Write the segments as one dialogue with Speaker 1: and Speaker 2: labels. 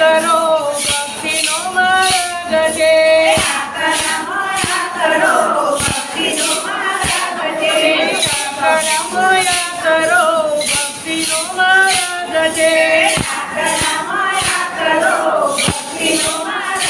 Speaker 1: કરો ભક્તિનો માર્ગ છે કરો ભક્તિનો માર્ગ છે કરમયા કરો ભક્તિનો માર્ગ છે કરો ભક્તિનો માર્ગ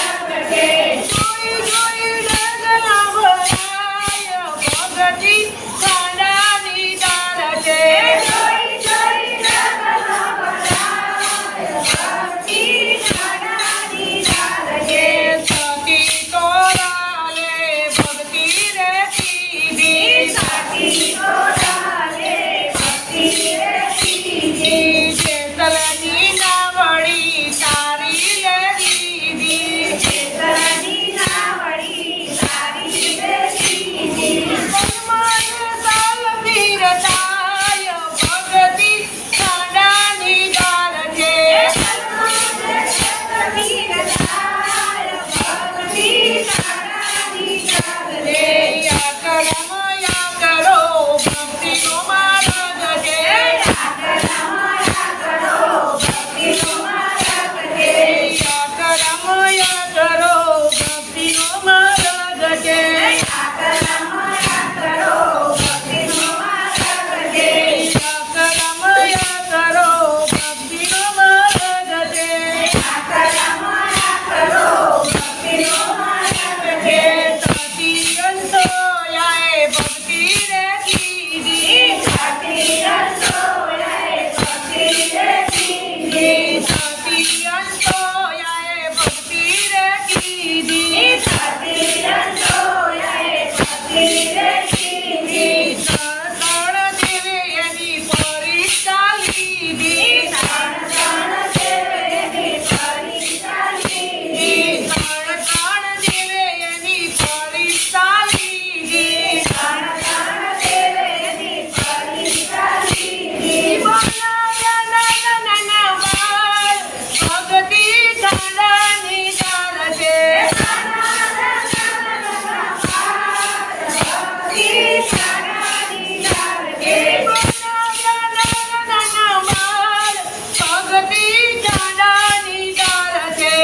Speaker 1: છે જોઈ જોઈ ડગલા ભરાય ભગતી કાંડાની દાર છે જોઈ જોઈ ડગલા ભરાય ભક્તિ કાંડાની દાર છે સતી તોરાલે ભક્તિ રે કીધી સતી તોરાલે ભક્તિ રે કીધી જેતલની નાવડી તારી લે દીધી જેતલની નાવડી તારી લે દીધી મન સાલ પીરતાય ભક્તિ કાંડાની દાર છે મન સાલ પીરતાય ભક્તિ કાંડાની દાર છે કરમયા કરો ભક્તિનો માર્ગ છે કરમયા કરો ભક્તિનો માર્ગ છે કરમયા કરો ભક્તિનો માર્ગ છે કરમયા કરો ભક્તિનો માર્ગ છે કરમયા કરો ભક્તિનો માર્ગ છે કરમયા કરો ભક્તિનો માર્ગ છે સતી અંતોયાએ ભક્તિ રે કીધી સતી અંતોયાએ ભક્તિ રે કીધી સતી અંતોયાએ ભક્તિ રે કીધી સતી અંતોયાએ ભક્તિ રે કીધી ત્રણ દેવે એની પરીક્ષા લીધી ત્રણ દેવે એની પરીક્ષા લીધી ત્રણ દેવે એની પરીક્ષા લીધી ત્રણ દેવે એની પરીક્ષા લીધી બનાવ્યા નાના બાળ ભક્તિ કાંડાની દાર છે ભક્તિ કાંડાની દાર છે બનાવ્યા નાના બાળ ભક્તિ કાંડાની દાર છે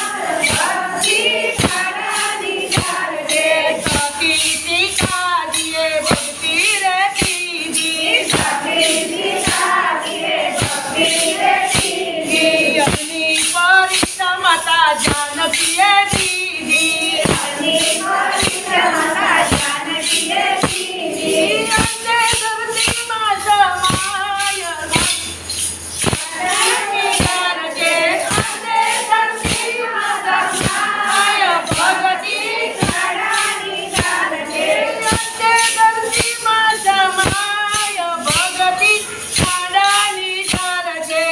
Speaker 1: ભક્તિ કાંડાની દાર છે સતી સીતાજીએ ભક્તિ રે કીધી સતી સીતાજીએ ભક્તિ રે કીધી અગ્નિ પરીક્ષા માતા જાનકીએ દીધી અગ્નિ પરીક્ષા માતા જાનકીએ દીધી અંતે ધરતીમાં સમાય કાંડાની દાર છે અંતે ધરતીમાં સમાય ભક્તિ કાંડાની દાર છે અંતે ધરતીમાં સમાય ભક્તિ કાંડાની દાર છે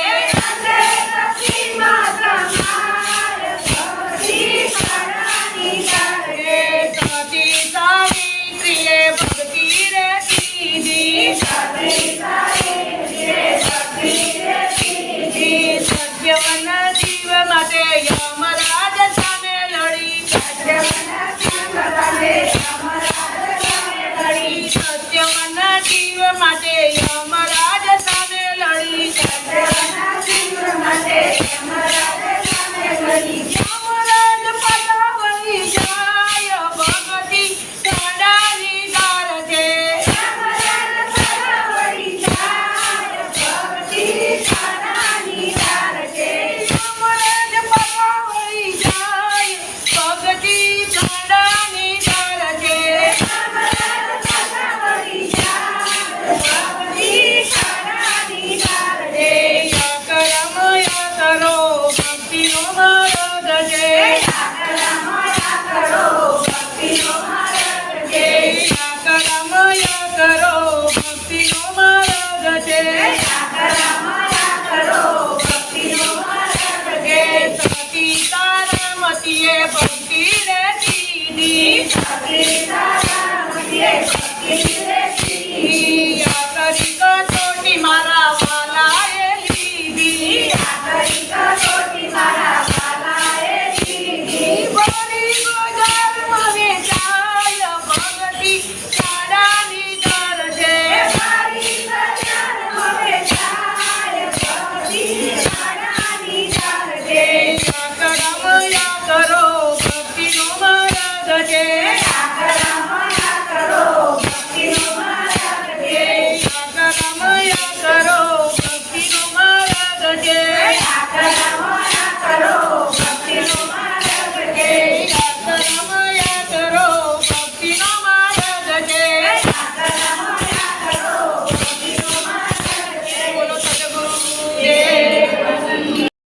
Speaker 1: અંતે ધરતીમાં સમાય ભક્તિ કાંડાની દાર છે સતી સાવિત્રીએ ભક્તિ રે કીધી સતી સાવિત્રીએ ભક્તિ રે કીધી સત્યવન જીવ માટે યમરાજ સામે લડી સત્યવન જીવ માટે યમરાજ સામે લડી સત્યવન જીવ માટે યમરાજ સામે લડી સત્યવન જીવ માટે યમરાજ સામે લડી યમરાજ પતાવઈ જાય ભક્તિ કાંડાની દાર છે યમરાજ પતાવઈ જાય ભક્તિ કાંડાની દાર છે યમરાજ પતાવઈ જાય ભક્તિ કાંડાની દાર છે યમરાજ પતાવઈ જાય ભક્તિ કાંડાની દાર છે કરમયા કરો ભક્તિનો માર્ગ છે કરમયા કરો ભક્તિનો માર્ગ છે કરમયા કરો